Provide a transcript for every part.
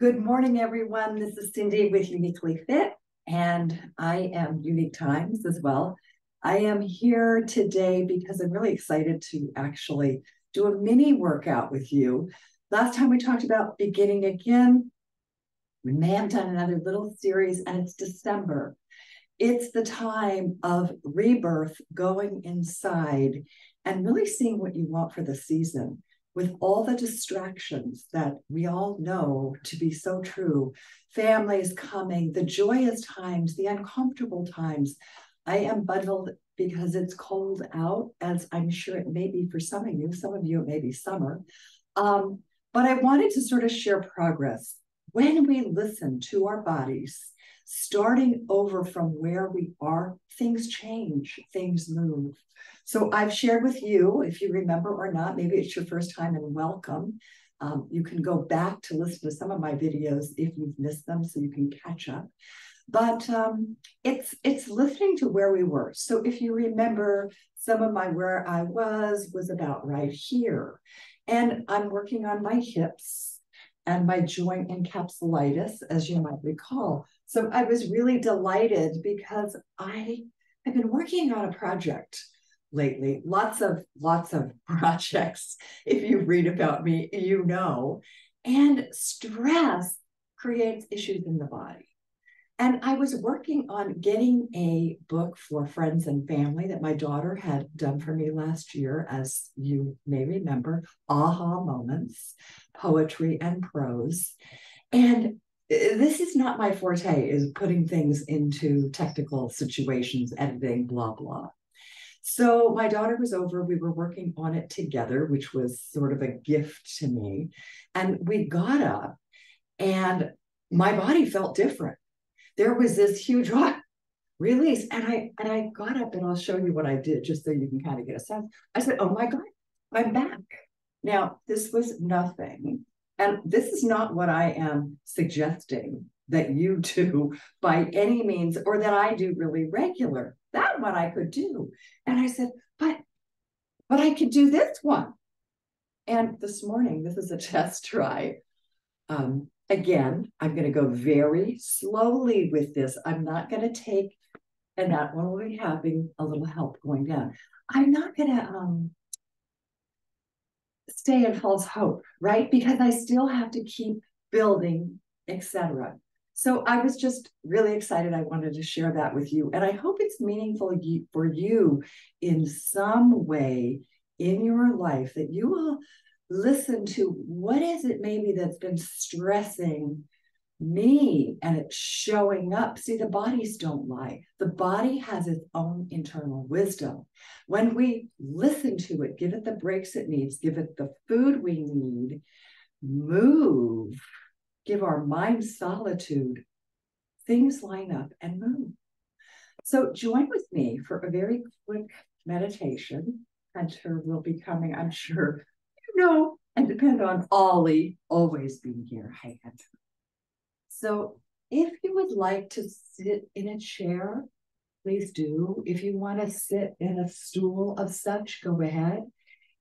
Good morning, everyone. This is Cindy with Uniquely Fit, and I am Unique Times as well. I am here today because I'm really excited to actually do a mini workout with you. Last time we talked about beginning again. We may have done another little series, and it's December. It's the time of rebirth, going inside and really seeing what you want for the season. With all the distractions that we all know to be so true, families coming, the joyous times, the uncomfortable times. I am bundled because it's cold out, as I'm sure it may be for some of you. Some of you, it may be summer. But I wanted to sort of share progress. When we listen to our bodies, starting over from where we are, things change, things move. So I've shared with you, if you remember or not, maybe it's your first time and welcome. You can go back to listen to some of my videos if you've missed them so you can catch up. But it's listening to where we were. So if you remember, some of my where I was about right here. And I'm working on my hips and my joint encapsulitis, as you might recall. So I was really delighted because I have been working on a project lately. Lots of projects. If you read about me, you know. And stress creates issues in the body. And I was working on getting a book for friends and family that my daughter had done for me last year, as you may remember, Aha Moments, Poetry and Prose. And this is not my forte, is putting things into technical situations, editing, blah, blah. So my daughter was over, we were working on it together, which was sort of a gift to me. And we got up and my body felt different. There was this huge release. And I got up, and I'll show you what I did just so you can kind of get a sense. I said, oh my God, I'm back. Now, this was nothing. And this is not what I am suggesting that you do by any means, or that I do really regular. That one I could do. And I said, but I could do this one. And this morning, this is a test try. Again, I'm going to go very slowly with this. I'm not going to take, and that one will be having a little help going down. I'm not going to stay in false hope, right? Because I still have to keep building, etc. So I was just really excited. I wanted to share that with you. And I hope it's meaningful for you in some way in your life, that you will listen to what is it maybe that's been stressing me, and it's showing up. See, the bodies don't lie. The body has its own internal wisdom. When we listen to it, give it the breaks it needs, give it the food we need, move, give our mind solitude, things line up and move. So join with me for a very quick meditation. Hunter will be coming, I'm sure, and depend on Ollie always being here. Hi, Hunter. So if you would like to sit in a chair, please do. If you want to sit in a stool of such, go ahead.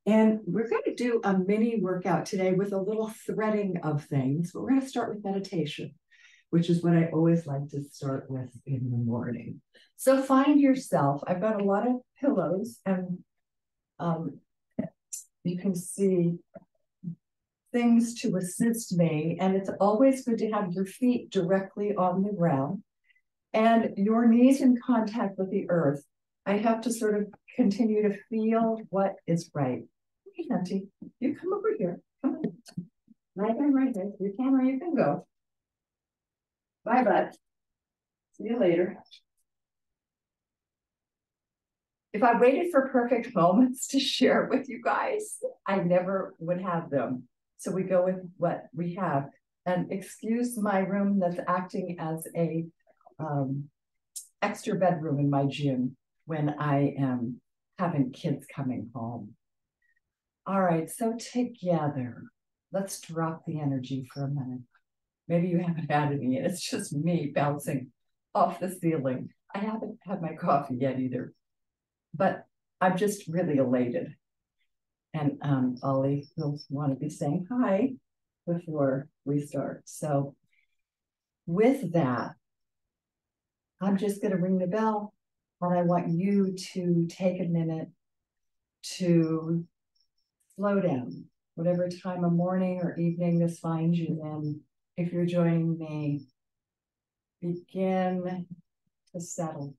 And we're going to do a mini workout today with a little threading of things. But we're going to start with meditation, which is what I always like to start with in the morning. So find yourself. I've got a lot of pillows, and you can see things to assist me. And it's always good to have your feet directly on the ground and your knees in contact with the earth. I have to sort of continue to feel what is right. Hey, Hunty, you come over here. Come on. Right there. Your camera, you can go. Bye, bud. See you later. If I waited for perfect moments to share with you guys, I never would have them. So we go with what we have. And excuse my room that's acting as a extra bedroom in my gym when I am having kids coming home. All right, so together, let's drop the energy for a minute. Maybe you haven't had any, and it's just me bouncing off the ceiling. I haven't had my coffee yet either, but I'm just really elated. And Ollie will want to be saying hi. before we start. So with that, I'm just going to ring the bell, and I want you to take a minute to slow down, whatever time of morning or evening this finds you in. If you're joining me, begin to settle.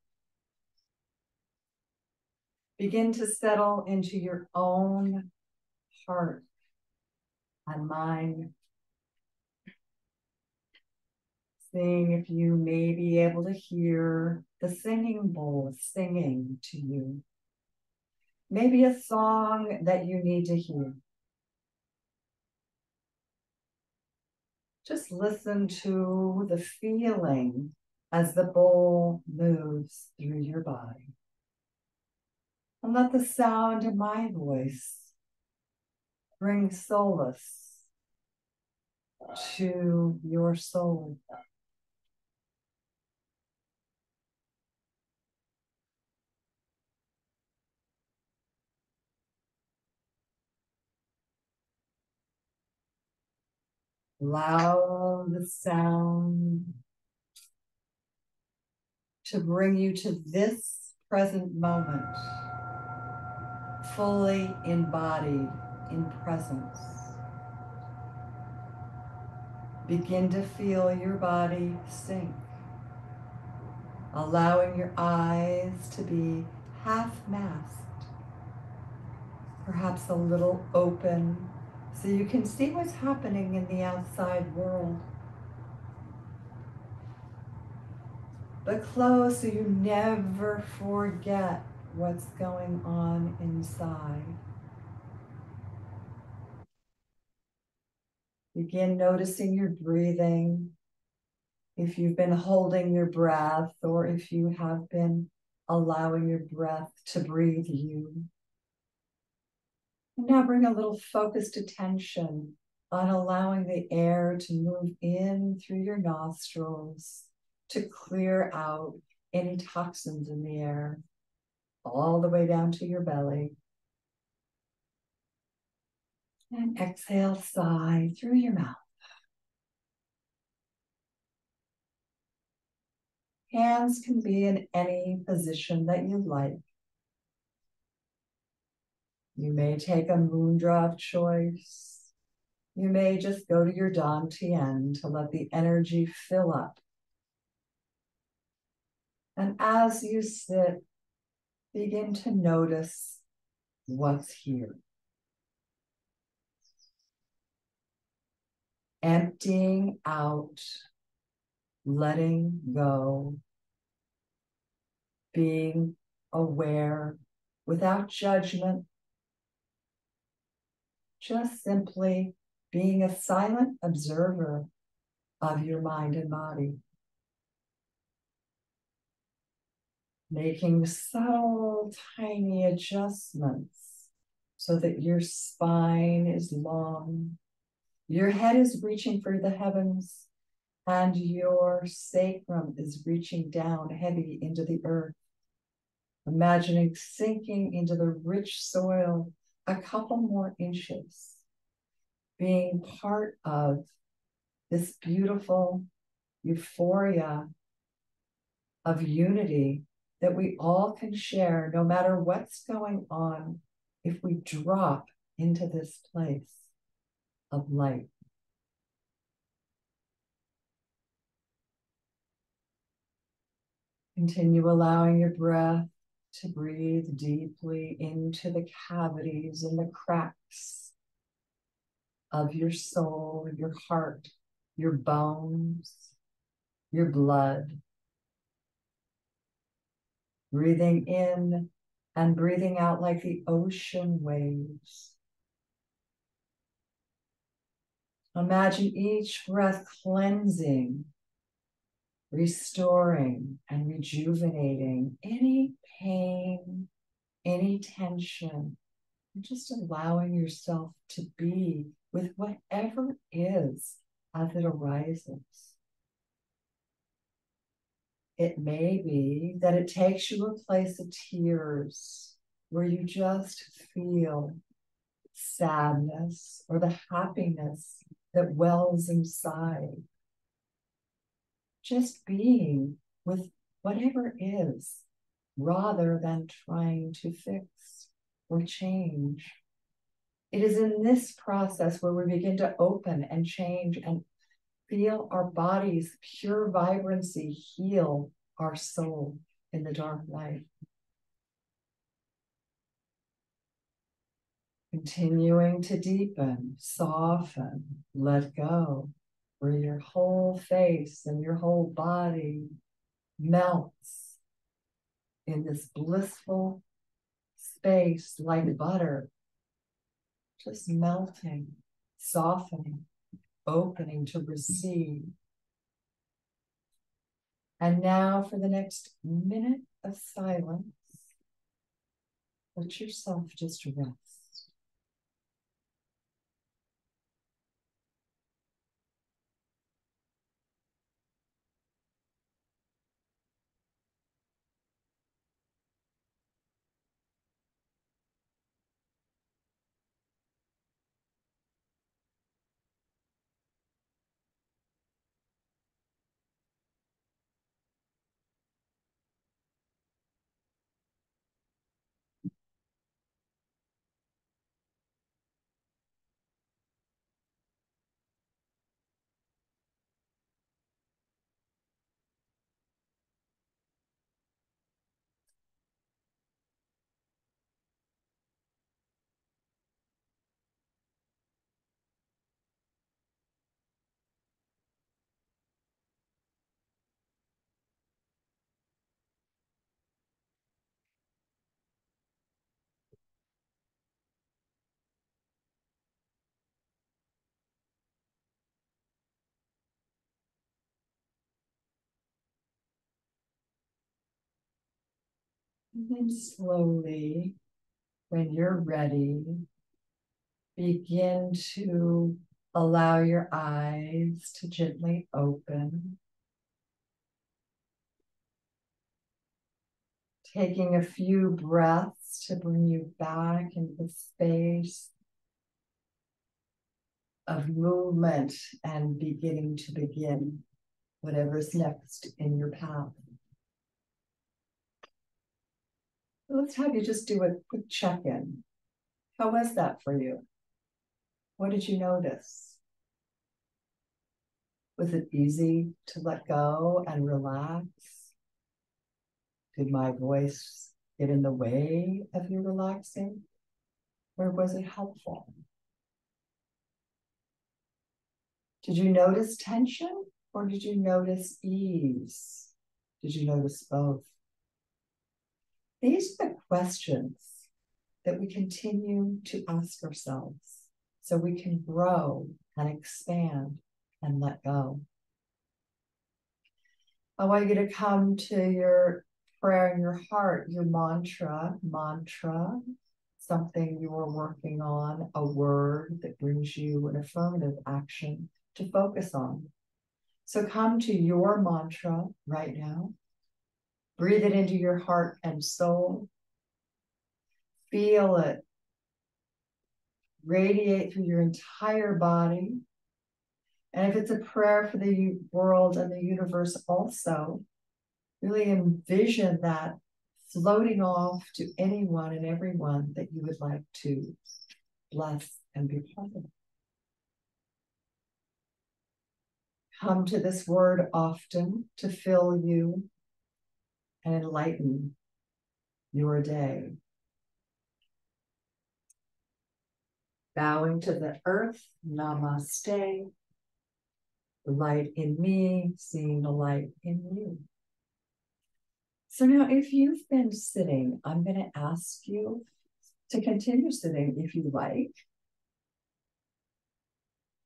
Begin to settle into your own heart and mind. Seeing if you may be able to hear the singing bowl singing to you. Maybe a song that you need to hear. Just listen to the feeling as the bowl moves through your body. And let the sound of my voice bring solace to your soul. Allow the sound to bring you to this present moment, fully embodied in presence. Begin to feel your body sink, allowing your eyes to be half masked, perhaps a little open, so you can see what's happening in the outside world. But close so you never forget what's going on inside. Begin noticing your breathing. If you've been holding your breath, or if you have been allowing your breath to breathe you. And now bring a little focused attention on allowing the air to move in through your nostrils to clear out any toxins in the air, all the way down to your belly. And exhale, sigh through your mouth. Hands can be in any position that you like. You may take a mudra of choice. You may just go to your dantian to let the energy fill up. And as you sit, begin to notice what's here. Emptying out, letting go, being aware without judgment, just simply being a silent observer of your mind and body. Making subtle, tiny adjustments so that your spine is long, your head is reaching for the heavens, and your sacrum is reaching down heavy into the earth. Imagining sinking into the rich soil a couple more inches, being part of this beautiful euphoria of unity that we all can share no matter what's going on if we drop into this place of light. Continue allowing your breath to breathe deeply into the cavities and the cracks of your soul, your heart, your bones, your blood. Breathing in and breathing out like the ocean waves. Imagine each breath cleansing, restoring, and rejuvenating any pain, any tension, and just allowing yourself to be with whatever is as it arises. It may be that it takes you a place of tears where you just feel sadness or the happiness that wells inside. Just being with whatever is, rather than trying to fix or change. It is in this process where we begin to open and change and feel our body's pure vibrancy heal our soul in the dark night. Continuing to deepen, soften, let go, where your whole face and your whole body melts in this blissful space like butter, just melting, softening, opening to receive. And now for the next minute of silence, let yourself just rest. And then slowly, when you're ready, begin to allow your eyes to gently open. Taking a few breaths to bring you back into the space of movement and beginning to begin whatever's next in your path. Let's have you just do a quick check-in. How was that for you? What did you notice? Was it easy to let go and relax? Did my voice get in the way of you relaxing? Or was it helpful? Did you notice tension or did you notice ease? Did you notice both? These are the questions that we continue to ask ourselves so we can grow and expand and let go. I want you to come to your prayer in your heart, your mantra, something you are working on, a word that brings you an affirmative action to focus on. So come to your mantra right now. Breathe it into your heart and soul. Feel it radiate through your entire body. And if it's a prayer for the world and the universe also, really envision that floating off to anyone and everyone that you would like to bless and be part of. Come to this word often to fill you and enlighten your day. Bowing to the earth, namaste. The light in me, seeing the light in you. So now if you've been sitting, I'm going to ask you to continue sitting if you like.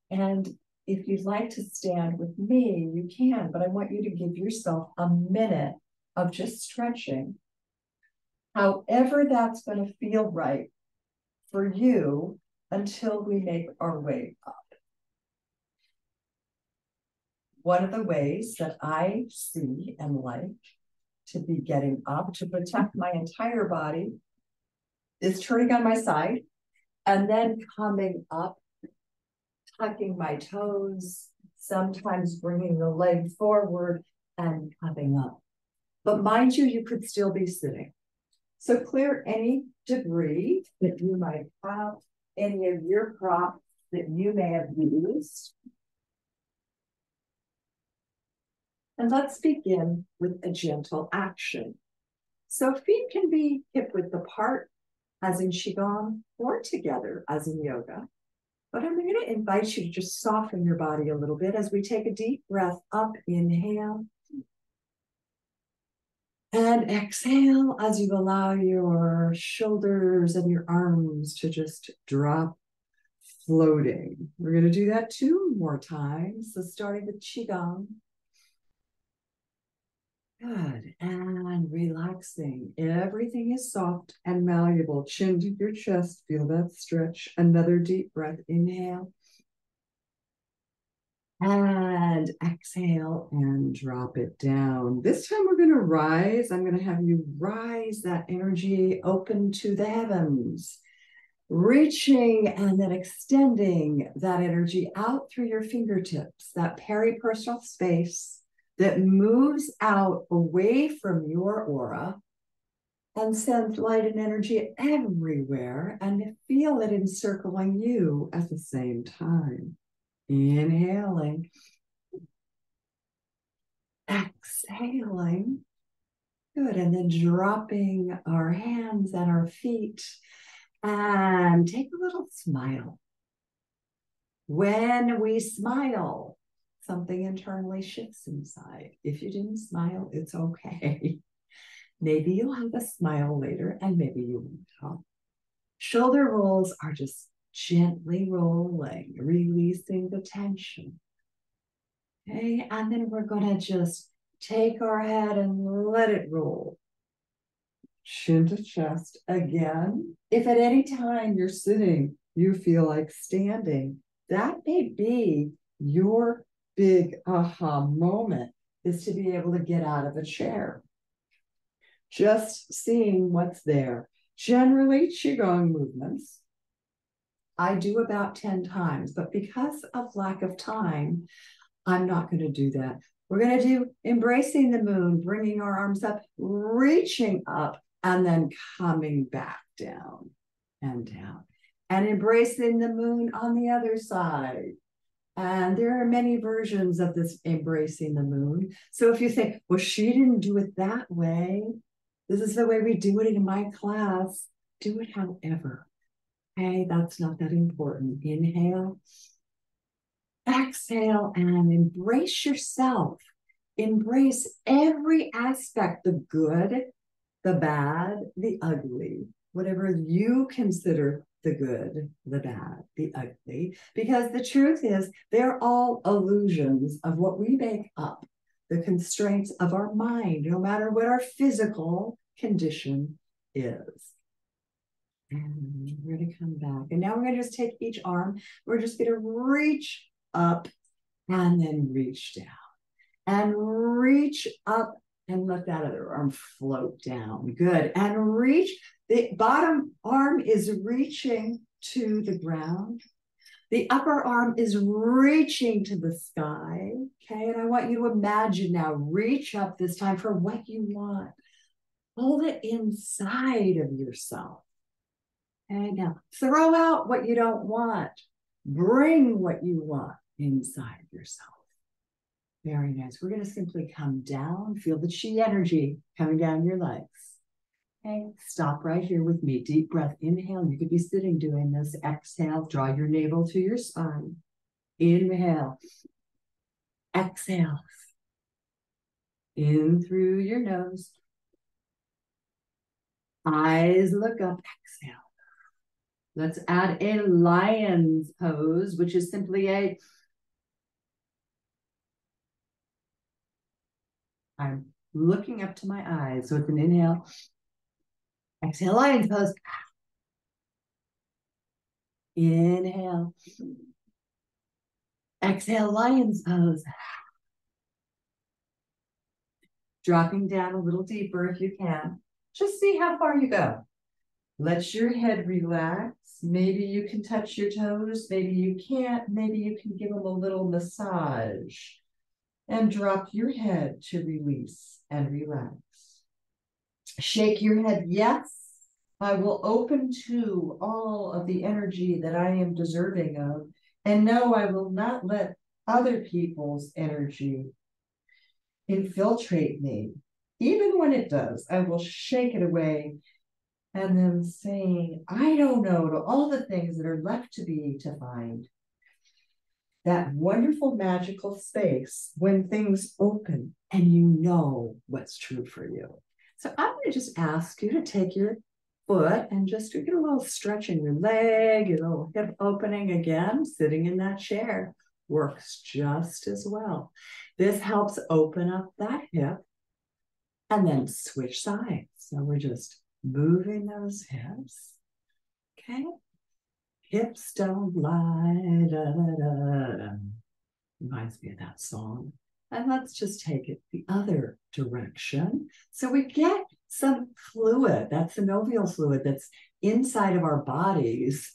And if you'd like to stand with me, you can, but I want you to give yourself a minute of just stretching. However that's going to feel right for you until we make our way up. One of the ways that I see and like to be getting up to protect my entire body is turning on my side and then coming up tucking my toes, sometimes bringing the leg forward and coming up. But mind you, you could still be sitting. So clear any debris that you might have, any of your props that you may have used. And let's begin with a gentle action. So feet can be hip width apart, as in Qigong, or together, as in yoga. But I'm going to invite you to just soften your body a little bit as we take a deep breath up, inhale. And exhale as you allow your shoulders and your arms to just drop, floating. We're going to do that 2 more times. So starting with Qigong. Good. And relaxing. Everything is soft and malleable. Chin to your chest. Feel that stretch. Another deep breath. Inhale. And exhale and drop it down. This time we're going to rise. I'm going to have you rise that energy open to the heavens, reaching and then extending that energy out through your fingertips, that peripersonal space that moves out away from your aura and sends light and energy everywhere, and feel it encircling you at the same time. Inhaling, exhaling. Good. And then dropping our hands at our feet and take a little smile. When we smile, something internally shifts inside. If you didn't smile, it's okay. Maybe you'll have a smile later and maybe you won't. Shoulder rolls are just gently rolling, releasing the tension. Okay, and then we're going to just take our head and let it roll. Chin to chest again. If at any time you're sitting, you feel like standing, that may be your big aha moment, is to be able to get out of a chair. Just seeing what's there. Generally, Qigong movements, I do about 10 times, but because of lack of time, I'm not going to do that. We're going to do embracing the moon, bringing our arms up, reaching up, and then coming back down and down. And embracing the moon on the other side. And there are many versions of this embracing the moon. So if you think, well, she didn't do it that way, this is the way we do it in my class, do it however. Okay, that's not that important. Inhale. Exhale and embrace yourself. Embrace every aspect, the good, the bad, the ugly, whatever you consider the good, the bad, the ugly, because the truth is they're all illusions of what we make up, the constraints of our mind, no matter what our physical condition is. And we're going to come back. And now we're going to just take each arm. We're just going to reach up and then reach down. And reach up and let that other arm float down. Good. And reach. The bottom arm is reaching to the ground. The upper arm is reaching to the sky. Okay. And I want you to imagine now, reach up this time for what you want. Hold it inside of yourself. Okay. Now throw out what you don't want. Bring what you want inside yourself. Very nice. We're going to simply come down, feel the chi energy coming down your legs. Okay, stop right here with me. Deep breath, inhale. You could be sitting doing this. Exhale, draw your navel to your spine. Inhale. Exhale. In through your nose. Eyes look up. Exhale. Let's add a lion's pose, which is simply I'm looking up to my eyes. So it's an inhale. Exhale, lion's pose. Inhale. Exhale, lion's pose. Dropping down a little deeper if you can. Just see how far you go. Let your head relax. Maybe you can touch your toes. Maybe you can't. Maybe you can give them a little massage. And drop your head to release and relax. Shake your head, yes. I will open to all of the energy that I am deserving of. And no, I will not let other people's energy infiltrate me. Even when it does, I will shake it away. And then saying, I don't know, to all the things that are left to be to find. That wonderful magical space when things open and you know what's true for you. So I'm going to just ask you to take your foot and just get a little stretch in your leg, a little hip opening again, sitting in that chair works just as well. This helps open up that hip and then switch sides. So we're just moving those hips. Okay. Hips don't lie, da, da, da. Reminds me of that song. And let's just take it the other direction. So we get some fluid, that's synovial fluid that's inside of our bodies,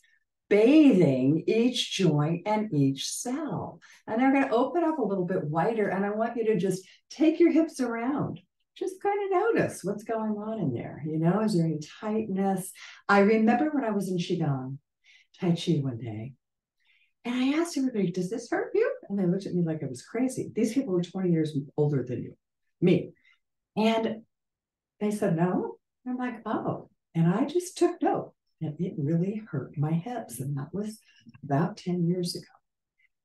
bathing each joint and each cell. And they're going to open up a little bit wider. And I want you to just take your hips around. Just kind of notice what's going on in there. You know, is there any tightness? I remember when I was in Qigong, Tai Chi one day. And I asked everybody, does this hurt you? And they looked at me like I was crazy. These people were 20 years older than me. And they said, no. And I'm like, oh. And I just took note. And it really hurt my hips. And that was about 10 years ago.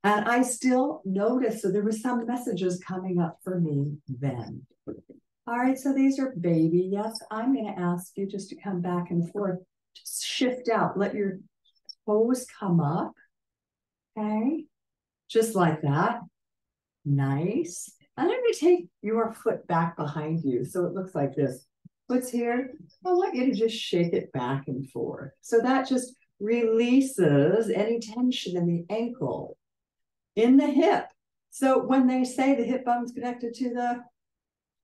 And I still noticed, so there were some messages coming up for me then. All right, so these are baby. Yes, I'm going to ask you just to come back and forth. Just shift out. Let your toes come up. Okay, just like that. Nice. And I'm going to take your foot back behind you. So it looks like this. Foot's here. I want you to just shake it back and forth. So that just releases any tension in the ankle, in the hip. So when they say the hip bone's connected to the,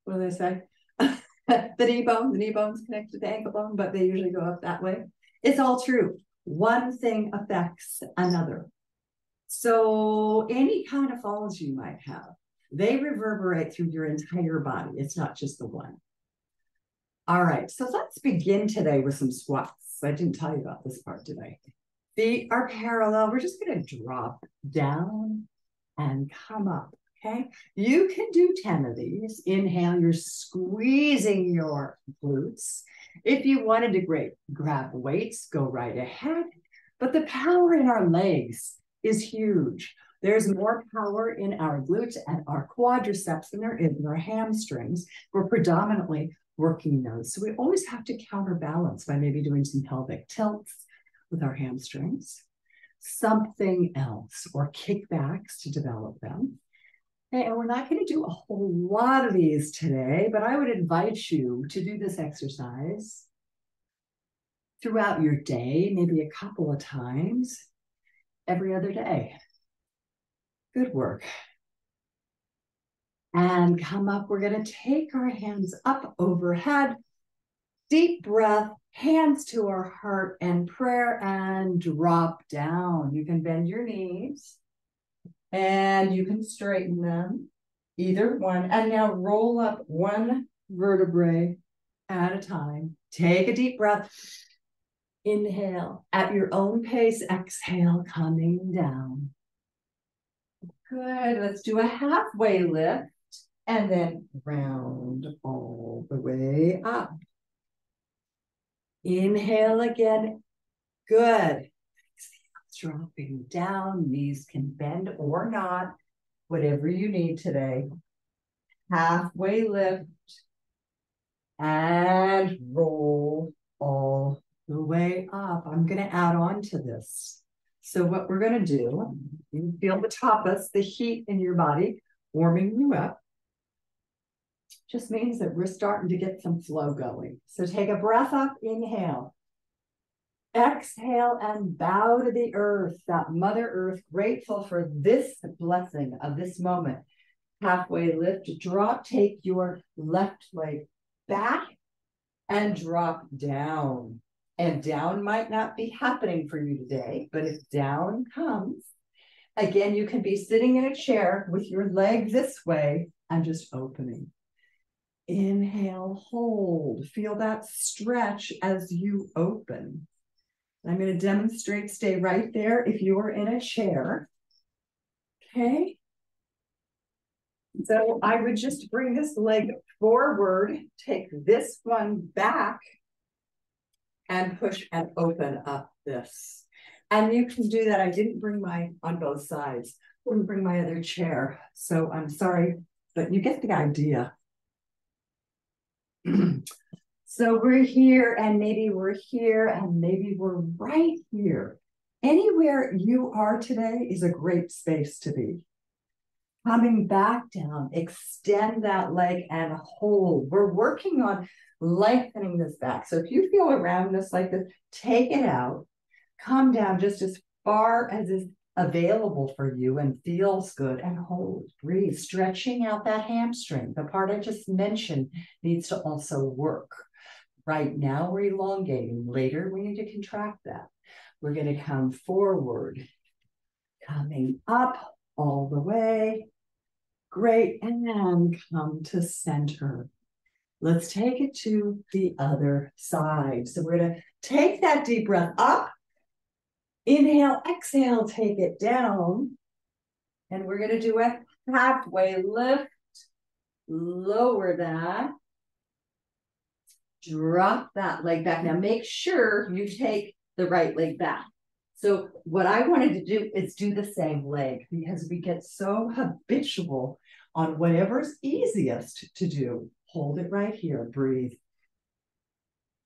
what do they say? The knee bone's connected to the ankle bone, but they usually go up that way. It's all true. One thing affects another. So any kind of falls you might have, they reverberate through your entire body. It's not just the one. All right, so let's begin today with some squats. I didn't tell you about this part today. Feet are parallel. We're just going to drop down and come up, okay? You can do 10 of these. Inhale, you're squeezing your glutes. If you wanted to grab weights, go right ahead. But the power in our legs is huge. There's more power in our glutes and our quadriceps than there is in our hamstrings. We're predominantly working those. So we always have to counterbalance by maybe doing some pelvic tilts with our hamstrings, something else, or kickbacks to develop them. Okay, and we're not going to do a whole lot of these today, but I would invite you to do this exercise throughout your day, maybe a couple of times every other day. Good work. And come up. We're going to take our hands up overhead. Deep breath, hands to our heart and prayer, and drop down. You can bend your knees and you can straighten them, either one. And now roll up one vertebrae at a time. Take a deep breath. Inhale. At your own pace, exhale, coming down. Good. Let's do a halfway lift and then round all the way up. Inhale again. Good. Exhale, dropping down. Knees can bend or not, whatever you need today. Halfway lift and roll all the way up. I'm going to add on to this. So what we're going to do, you feel the tapas, the heat in your body warming you up. Just means that we're starting to get some flow going. So take a breath up, inhale. Exhale and bow to the earth, that Mother Earth, grateful for this blessing of this moment. Halfway lift, drop, take your left leg back and drop down. And down might not be happening for you today, but if down comes, again, you can be sitting in a chair with your leg this way and just opening. Inhale, hold. Feel that stretch as you open. I'm going to demonstrate, stay right there if you are in a chair. Okay. So I would just bring this leg forward, take this one back, and push and open up this. And you can do that. I didn't bring my, on both sides, I didn't bring my other chair. So I'm sorry, but you get the idea. So we're here, and maybe we're here, and maybe we're right here. Anywhere you are today is a great space to be. Coming back down, extend that leg and hold. We're working on lengthening this back. So if you feel around this like this, take it out, come down just as far as is available for you and feels good, and hold, breathe, stretching out that hamstring. The part I just mentioned needs to also work. Right now we're elongating. Later we need to contract that. We're going to come forward, coming up all the way. Great, and then come to center. Let's take it to the other side. So we're going to take that deep breath up. Inhale, exhale, take it down. And we're going to do a halfway lift. Lower that. Drop that leg back. Now make sure you take the right leg back. So what I wanted to do is do the same leg, because we get so habitual on whatever's easiest to do. Hold it right here, breathe.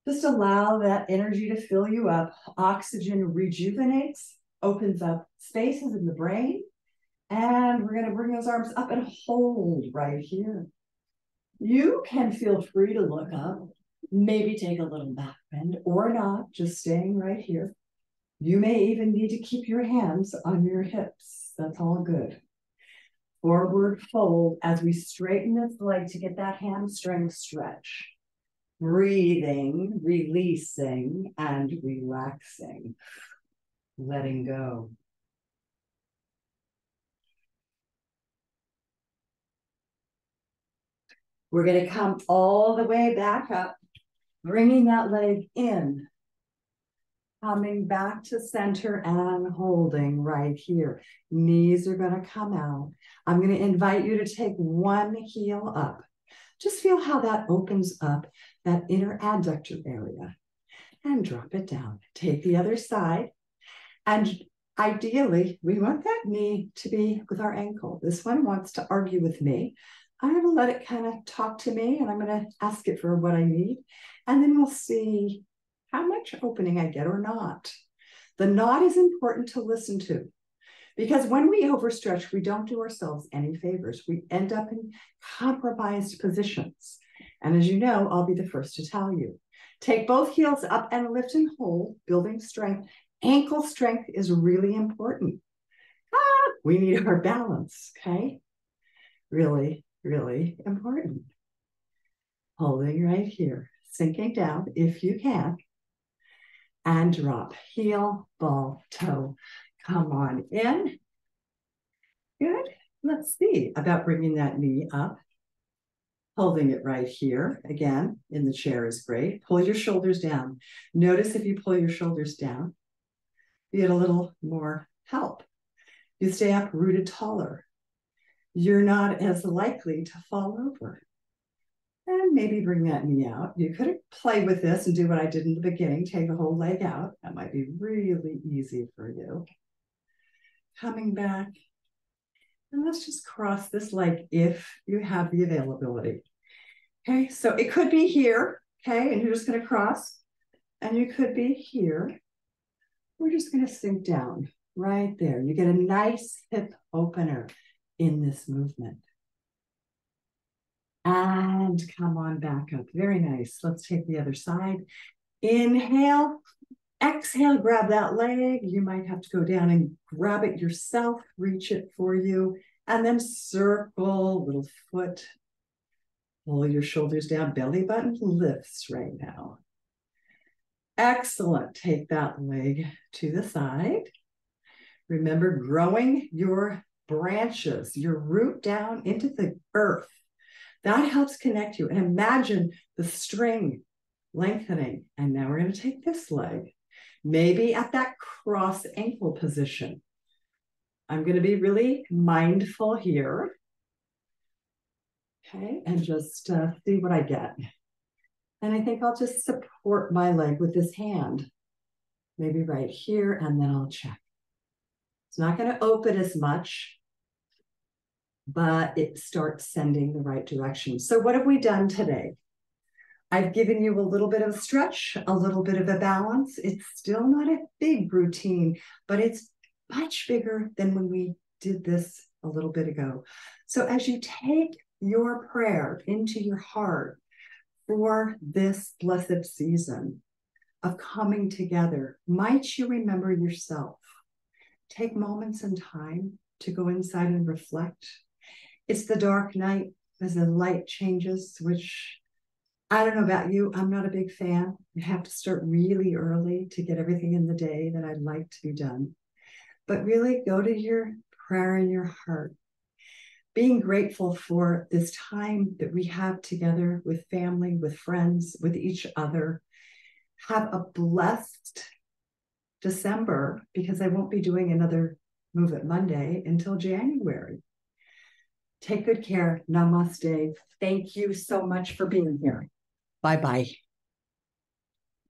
Just allow that energy to fill you up. Oxygen rejuvenates, opens up spaces in the brain. And we're going to bring those arms up and hold right here. You can feel free to look up, maybe take a little back bend or not, just staying right here. You may even need to keep your hands on your hips. That's all good. Forward fold as we straighten this leg to get that hamstring stretch. Breathing, releasing, and relaxing. Letting go. We're going to come all the way back up, bringing that leg in. Coming back to center and holding right here. Knees are going to come out. I'm going to invite you to take one heel up. Just feel how that opens up that inner adductor area. And drop it down. Take the other side. And ideally, we want that knee to be with our ankle. This one wants to argue with me. I'm going to let it kind of talk to me, and I'm going to ask it for what I need. And then we'll see how much opening I get or not. The not is important to listen to, because when we overstretch, we don't do ourselves any favors. We end up in compromised positions. And as you know, I'll be the first to tell you. Take both heels up and lift and hold, building strength. Ankle strength is really important. We need our balance, okay? Really, really important. Holding right here, sinking down if you can. And drop, heel, ball, toe. Come on in. Good. Let's see about bringing that knee up. Holding it right here. Again, in the chair is great. Pull your shoulders down. Notice if you pull your shoulders down, you get a little more help. You stay up rooted taller. You're not as likely to fall over. And maybe bring that knee out. You could play with this and do what I did in the beginning, take the whole leg out. That might be really easy for you. Coming back. And let's just cross this leg if you have the availability. Okay, so it could be here, okay, and you're just going to cross. And you could be here. We're just going to sink down right there. You get a nice hip opener in this movement. And come on back up. Very nice. Let's take the other side. Inhale. Exhale, grab that leg. You might have to go down and grab it yourself. Reach it for you. And then circle, little foot. Pull your shoulders down. Belly button lifts right now. Excellent. Take that leg to the side. Remember growing your branches, your root down into the earth. That helps connect you. And imagine the string lengthening. And now we're going to take this leg, maybe at that cross ankle position. I'm going to be really mindful here. Okay, and just see what I get. And I think I'll just support my leg with this hand, maybe right here, and then I'll check. It's not going to open as much, but it starts sending the right direction. So what have we done today? I've given you a little bit of a stretch, a little bit of a balance. It's still not a big routine, but it's much bigger than when we did this a little bit ago. So as you take your prayer into your heart for this blessed season of coming together, might you remember yourself? Take moments in time to go inside and reflect. It's the dark night as the light changes, which I don't know about you, I'm not a big fan. I have to start really early to get everything in the day that I'd like to be done. But really go to your prayer in your heart, being grateful for this time that we have together with family, with friends, with each other. Have a blessed December, because I won't be doing another Move It Monday until January. Take good care. Namaste. Thank you so much for being here. Bye-bye.